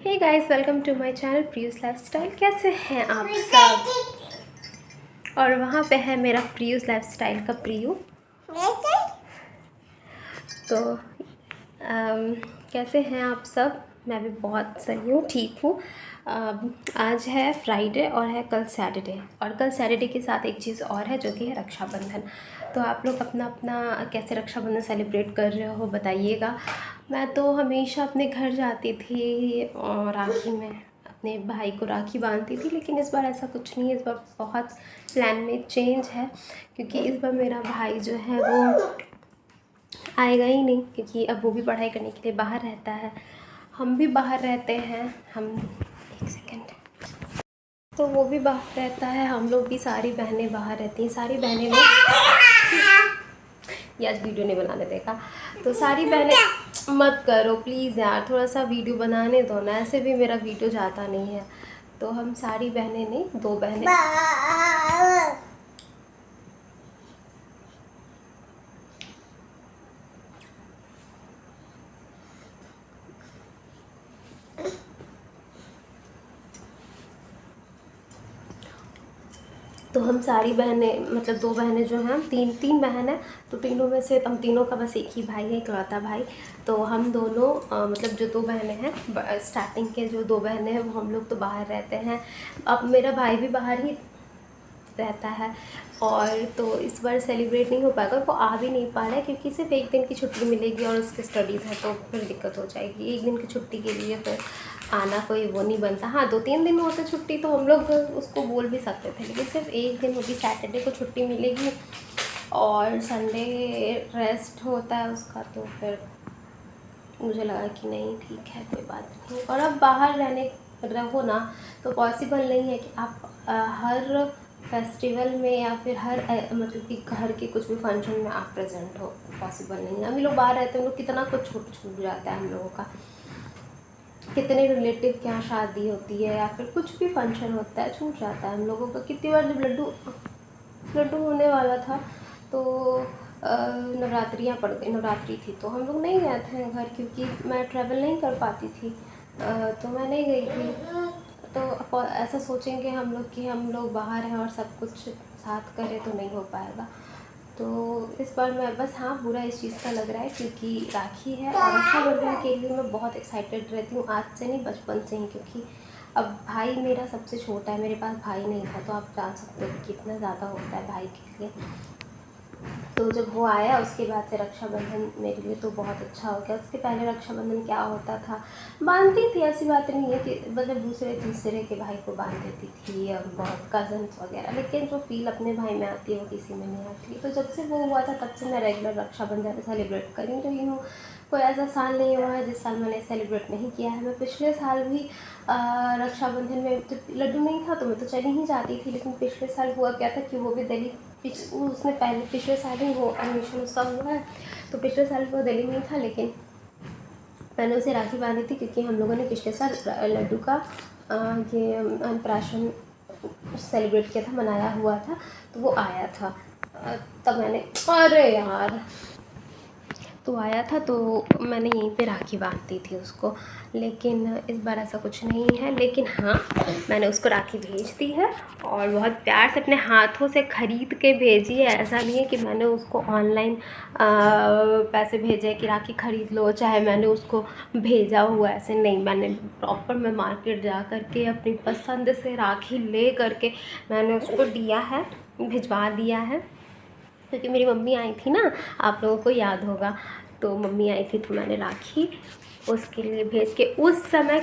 Hey guys, welcome to my channel Priyu's lifestyle. कैसे हैं आप सब? और वहाँ पे है मेरा प्रियूस लाइफस्टाइल का प्रियू। तो कैसे हैं आप सब? मैं भी बहुत सही हूँ, ठीक हूँ। आज है फ्राइडे और है कल सैटरडे, और कल सैटरडे के साथ एक चीज़ और है जो कि है रक्षाबंधन। तो आप लोग अपना अपना कैसे रक्षाबंधन सेलिब्रेट कर रहे हो बताइएगा। मैं तो हमेशा अपने घर जाती थी और राखी में अपने भाई को राखी बांधती थी, लेकिन इस बार ऐसा कुछ नहीं है। इस बार बहुत प्लान में चेंज है, क्योंकि इस बार मेरा भाई जो है वो आएगा ही नहीं, क्योंकि अब वो भी पढ़ाई करने के लिए बाहर रहता है, हम भी बाहर रहते हैं। हम एक सेकेंड, तो वो भी बाहर रहता है, हम लोग भी, सारी बहनें बाहर रहती हैं। सारी बहनें में ये आज वीडियो नहीं बनाने देगा, तो सारी बहनें मत करो प्लीज़ यार, थोड़ा सा वीडियो बनाने दो ना, ऐसे भी मेरा वीडियो जाता नहीं है। तो हम सारी बहनें नहीं, 2 बहनें, तो हम सारी बहनें, मतलब 2 बहनें जो हैं, तीन बहन हैं, तो तीनों में से हम तीनों का बस एक ही भाई है, इकलौता भाई। तो हम दोनों मतलब जो 2 बहनें हैं, स्टार्टिंग के जो 2 बहनें हैं वो हम लोग तो बाहर रहते हैं। अब मेरा भाई भी बाहर ही रहता है, और तो इस बार सेलिब्रेट नहीं हो पाएगा। वो आ भी नहीं पा रहा है क्योंकि सिर्फ एक दिन की छुट्टी मिलेगी और उसकी स्टडीज़ है, तो फिर दिक्कत हो जाएगी। एक दिन की छुट्टी के लिए फिर आना कोई वो नहीं बनता। हाँ, 2-3 दिन होते छुट्टी तो हम लोग उसको बोल भी सकते थे, लेकिन सिर्फ एक दिन होगी, सैटरडे को छुट्टी मिलेगी और संडे रेस्ट होता है उसका। तो फिर मुझे लगा कि नहीं, ठीक है, कोई बात नहीं। और अब बाहर रहो ना, तो पॉसिबल नहीं है कि आप हर फेस्टिवल में या फिर हर मतलब कि घर के कुछ भी फंक्शन में आप प्रेजेंट हो, पॉसिबल नहीं है। हम लोग बाहर रहते हैं, हम लोग कितना कुछ छूट जाता है हम लोगों का। कितने रिलेटिव के यहाँ शादी होती है या फिर कुछ भी फंक्शन होता है, छूट जाता है हम लोगों का। कितनी बार जब लड्डू होने वाला था, तो नवरात्रि थी, तो हम लोग नहीं गए थे घर, क्योंकि मैं ट्रैवल नहीं कर पाती थी, तो मैं नहीं गई थी। तो ऐसा सोचेंगे हम लोग कि हम लोग बाहर हैं और सब कुछ साथ करें, तो नहीं हो पाएगा। तो इस बार मैं बस, हाँ, बुरा इस चीज़ का लग रहा है क्योंकि राखी है, और रक्षाबंधन के लिए मैं बहुत एक्साइटेड रहती हूँ, आज से नहीं, बचपन से ही। क्योंकि अब भाई मेरा सबसे छोटा है, मेरे पास भाई नहीं था, तो आप जान सकते हो कि कितना ज़्यादा होता है भाई के लिए। तो जब वो आया उसके बाद से रक्षाबंधन मेरे लिए तो बहुत अच्छा हो गया। उसके पहले रक्षाबंधन क्या होता था, बांधती थी, ऐसी बात नहीं है कि मतलब दूसरे तीसरे के भाई को बांध देती थी, और बहुत कज़न्स वगैरह, लेकिन जो फील अपने भाई में आती है वो किसी में नहीं आती। तो जब से वो हुआ था तब से मैं रेगुलर रक्षाबंधन सेलिब्रेट कर रही हूँ। कोई ऐसा साल नहीं हुआ है जिस साल मैंने सेलिब्रेट नहीं किया है। मैं पिछले साल भी रक्षाबंधन में तो लड्डू नहीं था, तो मैं तो चली ही जाती थी, लेकिन पिछले साल हुआ क्या था कि वो भी दिल्ली, उसने पहले पिछले साल ही वो एडमिशन उसका हुआ है, तो पिछले साल वो दिल्ली में ही था, लेकिन मैंने उसे राखी बांधी थी क्योंकि हम लोगों ने पिछले साल लड्डू का ये अन्नप्राशन सेलिब्रेट किया था, मनाया हुआ था, तो वो आया था। तब मैंने, अरे यार, तो आया था, तो मैंने यहीं पे राखी बांधी थी उसको। लेकिन इस बार ऐसा कुछ नहीं है, लेकिन हाँ, मैंने उसको राखी भेज दी है, और बहुत प्यार से अपने हाथों से ख़रीद के भेजी है। ऐसा नहीं है कि मैंने उसको ऑनलाइन पैसे भेजे कि राखी ख़रीद लो, चाहे मैंने उसको भेजा हुआ, ऐसे नहीं। मैंने प्रॉपर, मैं मार्केट जा कर के अपनी पसंद से राखी ले करके मैंने उसको दिया है, भिजवा दिया है। क्योंकि मेरी मम्मी आई थी ना, आप लोगों को याद होगा, तो मम्मी आई थी, तो मैंने राखी उसके लिए भेज के, उस समय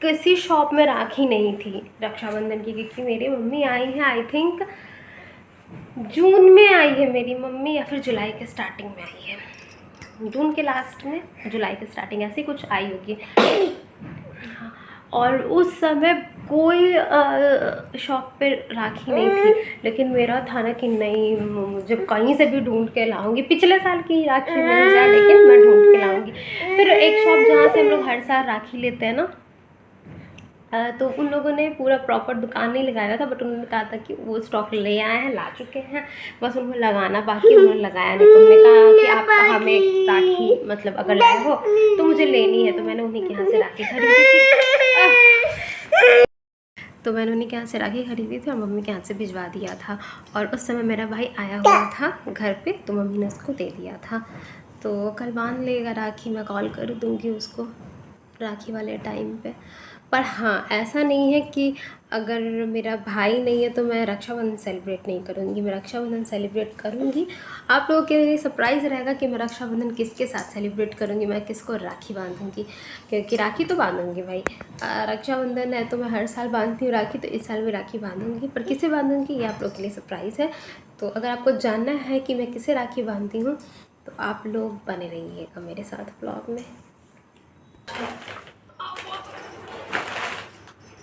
किसी शॉप में राखी नहीं थी रक्षाबंधन की, क्योंकि मेरी मम्मी आई है, आई थिंक जून में आई है मेरी मम्मी, या फिर जुलाई के स्टार्टिंग में आई है, जून के लास्ट में, जुलाई के स्टार्टिंग, ऐसी कुछ आई होगी। और उस समय कोई शॉप पे राखी नहीं थी, लेकिन मेरा था ना कि नहीं, मुझे कहीं से भी ढूंढ के लाऊंगी, पिछले साल की राखी मिल जाए लेकिन मैं ढूंढ के लाऊंगी। फिर एक शॉप जहाँ से हम लोग हर साल राखी लेते हैं ना, तो उन लोगों ने पूरा प्रॉपर दुकान नहीं लगाया था, बट उन्होंने कहा था कि वो स्टॉक ले आए हैं, ला चुके हैं, बस उनको लगाना बाकी, उन्होंने लगाया नहीं। तो उन्होंने कहा कि आप हमें राखी, मतलब अगर लाए हो तो मुझे लेनी है, तो मैंने उन्हीं के यहाँ से राखी खरीदी थी। तो मैंने उन्हीं के यहाँ से राखी ख़रीदी थी और मम्मी के यहाँ से भिजवा दिया था। और उस समय मेरा भाई आया हुआ था घर पे, तो मम्मी ने उसको दे दिया था। तो कल बांध लेगा राखी, मैं कॉल कर दूँगी उसको राखी वाले टाइम पे। पर हाँ, ऐसा नहीं है कि अगर मेरा भाई नहीं है तो मैं रक्षाबंधन सेलिब्रेट नहीं करूँगी। मैं रक्षाबंधन सेलिब्रेट करूँगी। आप लोगों के लिए सरप्राइज़ रहेगा कि मैं रक्षाबंधन किसके साथ सेलिब्रेट करूँगी, मैं किसको राखी बांधूँगी, क्योंकि राखी तो बांधूँगी भाई। रक्षाबंधन है तो मैं हर साल बांधती हूँ राखी, तो इस साल भी राखी बांधूँगी। पर किसे बांधूँगी ये आप लोगों के लिए सरप्राइज़ है। तो अगर आपको जानना है कि मैं किसे राखी बांधती हूँ तो आप लोग बने रहिएगा मेरे साथ ब्लॉग में।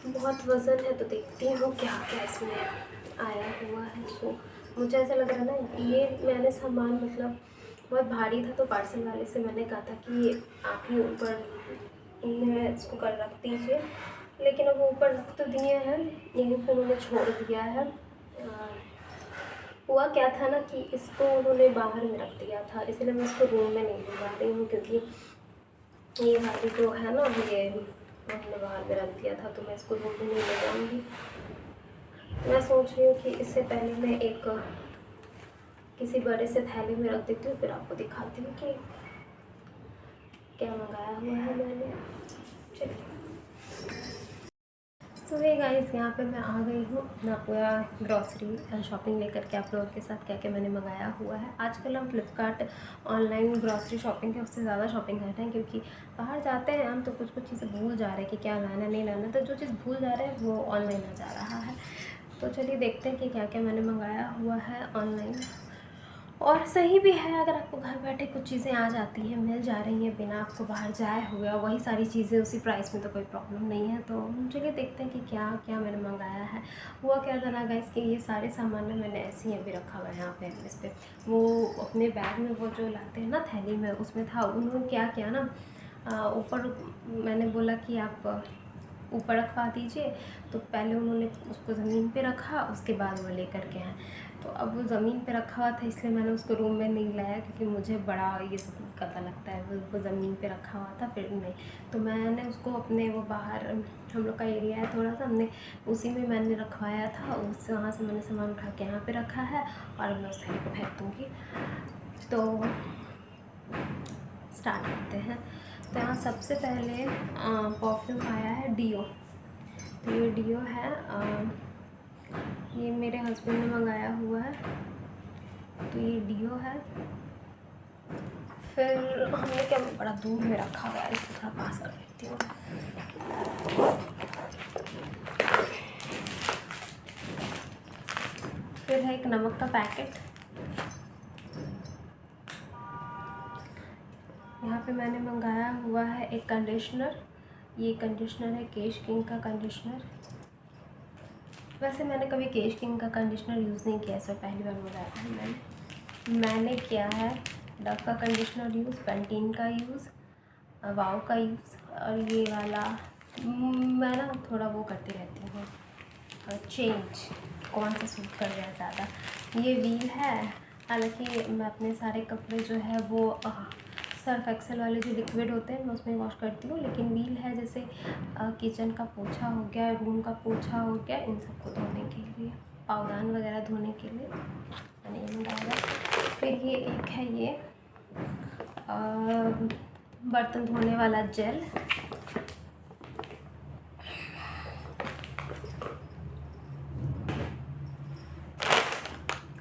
बहुत वज़न है तो देखती हूँ क्या क्या इसमें आया हुआ है। सो मुझे ऐसा लग रहा है ना, ये मैंने सामान मतलब बहुत भारी था, तो पार्सल वाले से मैंने कहा था कि आप ही ऊपर में इसको कर रख दीजिए, लेकिन अब ऊपर रख तो दिए हैं, यहीं पर उन्होंने छोड़ दिया है। हुआ क्या था ना कि इसको उन्होंने बाहर में रख दिया था, इसलिए मैं इसको रूम में नहीं लगा रही हूँ, क्योंकि ये वाली जो है ना, ये हमने बाहर में रख दिया था, तो मैं इसको रूम में नहीं ले जाऊँगी। मैं सोच रही हूँ कि इससे पहले मैं एक किसी बड़े से थैले में रख देती हूँ, फिर आपको दिखाती हूँ कि क्या मंगाया हुआ है मैंने। चलिए, तो ये गाइस, यहाँ पे मैं आ गई हूँ अपना पूरा ग्रॉसरी शॉपिंग लेकर के आप लोगों के साथ क्या क्या मैंने मंगाया हुआ है। आजकल हम फ्लिपकार्ट ऑनलाइन ग्रॉसरी शॉपिंग के उससे ज़्यादा शॉपिंग करते हैं, क्योंकि बाहर जाते हैं हम तो कुछ कुछ चीज़ें भूल जा रहे हैं कि क्या लाना नहीं लाना, तो जो चीज़ भूल जा रहे हैं वो ऑनलाइन आ जा रहा है। तो चलिए देखते हैं कि क्या क्या मैंने मंगाया हुआ है ऑनलाइन। और सही भी है, अगर आपको घर बैठे कुछ चीज़ें आ जाती हैं, मिल जा रही हैं बिना आपको बाहर जाए हुए, और वही सारी चीज़ें उसी प्राइस में, तो कोई प्रॉब्लम नहीं है। तो चलिए देखते हैं कि क्या क्या मैंने मंगाया है। हुआ क्या था ना गाइस कि ये सारे सामान ना मैंने ऐसे ही अभी रखा हुआ है यहाँ पे इस पर, वो अपने बैग में वो जो लाते हैं ना थैली में, उसमें था। उन्होंने क्या किया ना, ऊपर मैंने बोला कि आप ऊपर रखवा दीजिए, तो पहले उन्होंने उसको ज़मीन पे रखा, उसके बाद वो लेकर के आए। तो अब वो ज़मीन पे रखा हुआ था, इसलिए मैंने उसको रूम में नहीं लाया, क्योंकि मुझे बड़ा ये सब गंदा लगता है। वो ज़मीन पे रखा हुआ था, फिर नहीं, तो मैंने उसको अपने वो बाहर हम लोग का एरिया है थोड़ा सा, हमने उसी में मैंने रखवाया था। उससे वहाँ से मैंने सामान उठा के यहाँ पे रखा है, और मैं उस थैली को फेंक दूँगी। तो स्टार्ट करते हैं। तो यहाँ सबसे पहले परफ्यूम आया है डियो। तो ये डियो है, ये मेरे हस्बैंड ने मंगाया हुआ है। तो ये डियो है। फिर हमने क्या बड़ा दूर में रखा हुआ है, इसको थोड़ा पास कर लेती हूँ। फिर है एक नमक का पैकेट। यहाँ पे मैंने मंगाया हुआ है एक कंडीशनर। ये कंडीशनर है केश किंग का कंडीशनर। वैसे मैंने कभी केश किंग का कंडीशनर यूज़ नहीं किया, इसमें पहली बार मंगाया था मैंने किया है डव का कंडीशनर यूज़, पेंटीन का यूज़, वाव का यूज़, और ये वाला मैं ना थोड़ा वो करती रहती हूँ चेंज, कौन सा सूट कर रहा है ज़्यादा। ये व्हील है, हालांकि मैं अपने सारे कपड़े जो है वो सर्फ एक्सेल वाले जो लिक्विड होते हैं मैं उसमें वॉश करती हूँ, लेकिन व्हील है जैसे किचन का पोछा हो गया, रूम का पोछा हो गया, इन सबको धोने के लिए, पावदान वगैरह धोने के लिए मैंने ये मंगाया। फिर ये एक है ये बर्तन धोने वाला जेल।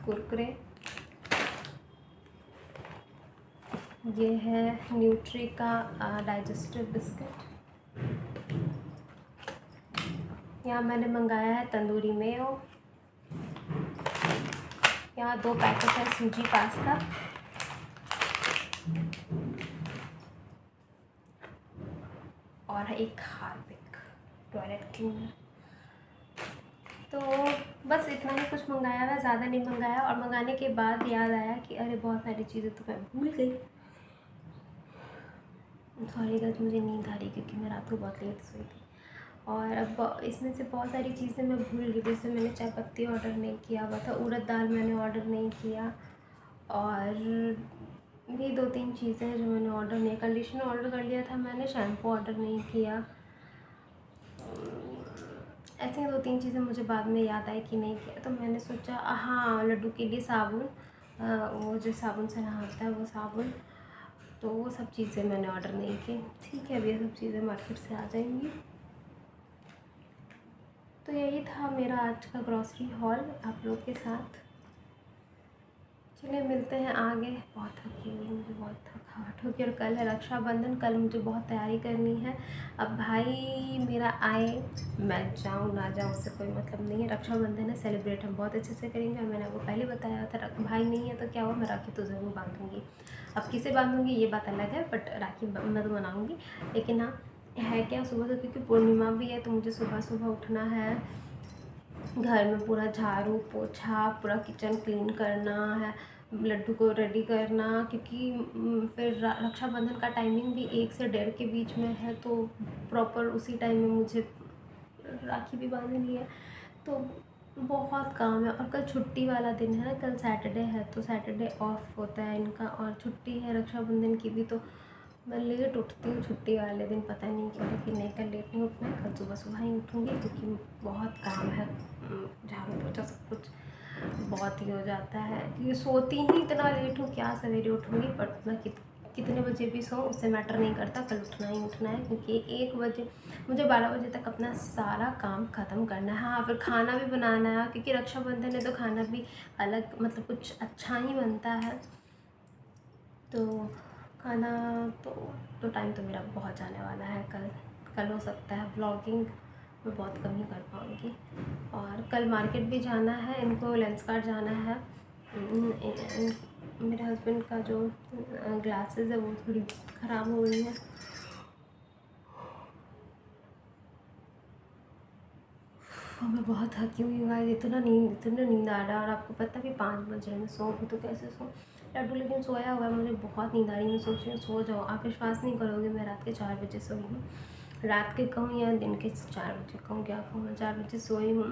कुरकुरे। ये है न्यूट्री का डाइजेस्टिव बिस्किट। यहाँ मैंने मंगाया है तंदूरी मेयो। यहाँ 2 पैकेट है सूजी पास्ता। और एक हार्पिक टॉयलेट क्लीनर। तो बस इतना ही कुछ मंगाया है, ज़्यादा नहीं मंगाया। और मंगाने के बाद याद आया कि अरे बहुत सारी चीज़ें तो मैं भूल गई। सॉरी गाइस, मुझे नींद आ रही क्योंकि मैं रात को बहुत लेट सोई थी। और अब इसमें से बहुत सारी चीज़ें मैं भूल गई, जैसे मैंने चाय पत्ती ऑर्डर नहीं किया हुआ था, उड़द दाल मैंने ऑर्डर नहीं किया, और भी 2-3 चीज़ें हैं जो मैंने ऑर्डर नहीं। कंडीशनर ऑर्डर कर लिया था मैंने, शैम्पू ऑर्डर नहीं किया। ऐसे ही 2-3 चीज़ें मुझे बाद में याद आई कि नहीं किया, तो मैंने सोचा हाँ, लड्डू के लिए साबुन, वो जो साबुन से नहाता है वो साबुन, तो वो सब चीज़ें मैंने ऑर्डर नहीं की। ठीक है, अब ये सब चीज़ें मार्केट से आ जाएंगी। तो यही था मेरा आज का ग्रॉसरी हॉल आप लोग के साथ। चलिए मिलते हैं आगे। बहुत थकी हुई, मुझे बहुत थकावट होगी और कल है रक्षाबंधन, कल मुझे बहुत तैयारी करनी है। अब भाई मेरा आए, मैं जाऊँ ना जाऊँ उससे कोई मतलब नहीं है। रक्षाबंधन है, सेलिब्रेट हम बहुत अच्छे से करेंगे और मैंने आपको पहले बताया था भाई नहीं है तो क्या हुआ, मैं राखी तो ज़रूर बांधूँगी। अब किसे बांधूँगी ये बात अलग है, बट राखी मैं तो मनाऊँगी। लेकिन हाँ, है क्या, सुबह से क्योंकि पूर्णिमा भी है तो मुझे सुबह सुबह उठना है, घर में पूरा झाड़ू पोछा, पूरा किचन क्लीन करना है, लड्डू को रेडी करना, क्योंकि फिर रक्षाबंधन का टाइमिंग भी 1 से 1:30 के बीच में है, तो प्रॉपर उसी टाइम में मुझे राखी भी बांधनी है। तो बहुत काम है और कल छुट्टी वाला दिन है ना, कल सैटरडे है तो सैटरडे ऑफ होता है इनका और छुट्टी है रक्षाबंधन की भी, तो मैं लेट उठती हूँ छुट्टी वाले दिन, पता नहीं क्यों, लेकिन नहीं कल लेट नहीं उठना है, कल सुबह सुबह ही उठूँगी क्योंकि बहुत काम है, झाड़ू पोछा सब कुछ बहुत ही हो जाता है क्योंकि सोती ही इतना लेट हूँ, क्या सवेरे उठूँगी, बट मैं कितने बजे भी सोऊं उससे मैटर नहीं करता, कल उठना ही उठना है क्योंकि 1 बजे मुझे 12 बजे तक अपना सारा काम ख़त्म करना है। हाँ, फिर खाना भी बनाना है क्योंकि रक्षाबंधन है तो खाना भी अलग मतलब कुछ अच्छा ही बनता है, तो खाना तो टाइम तो मेरा बहुत जाने वाला है। कल हो सकता है व्लॉगिंग मैं बहुत कम ही कर पाऊँगी। और कल मार्केट भी जाना है, इनको लेंसकार्ट जाना है। मेरे हस्बैंड का जो ग्लासेस है वो थोड़ी ख़राब हो गई है, और मैं बहुत थकी हुई हूँ गाइस, इतना नींद आ रहा है। और आपको पता है कि 5 बज रहे, मैं सोऊंगी तो कैसे सोऊं। लड्डू लेकिन सोया हुआ है, मुझे बहुत नींद आ रही है, मैं सोच रही हूँ सो जाओ। आप विश्वास नहीं करोगे, मैं रात के 4 बजे सोई हूँ। रात के कहूँ या दिन के 4 बजे कहूँ, क्या कहूँ, मैं 4 बजे सोई हूँ।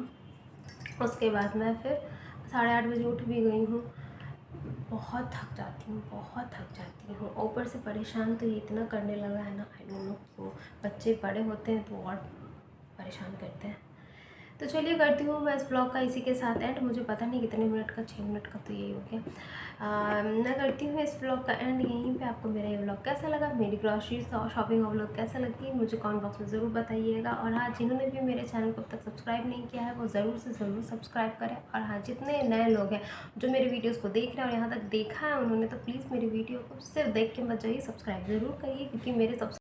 उसके बाद मैं फिर 8:30 बजे उठ भी गई हूँ। बहुत थक जाती हूँ, बहुत थक जाती हूँ। ऊपर से परेशान तो ये इतना करने लगा है ना, आई डोंट नो क्यों। बच्चे बड़े होते हैं तो और परेशान करते हैं। तो चलिए करती हूँ मैं इस ब्लॉग का इसी के साथ एंड। मुझे पता नहीं कितने मिनट का, 6 मिनट का तो यही हो गया। मैं करती हूँ इस ब्लॉग का एंड यहीं पे। आपको मेरा ये ब्लॉग कैसा लगा, मेरी ग्रॉसरीज और शॉपिंग का ब्लॉग कैसा लगी, मुझे कमेंट बॉक्स में ज़रूर बताइएगा। और हाँ, जिन्होंने भी मेरे चैनल को अब तक सब्सक्राइब नहीं किया है वो ज़रूर से ज़रूर सब्सक्राइब करें। और हाँ, जितने नए लोग हैं जो मेरे वीडियोज़ को देख रहे हैं और यहाँ तक देखा है उन्होंने, तो प्लीज़ मेरी वीडियो को सिर्फ देख के मत जाइए, सब्सक्राइब ज़रूर करिए क्योंकि मेरे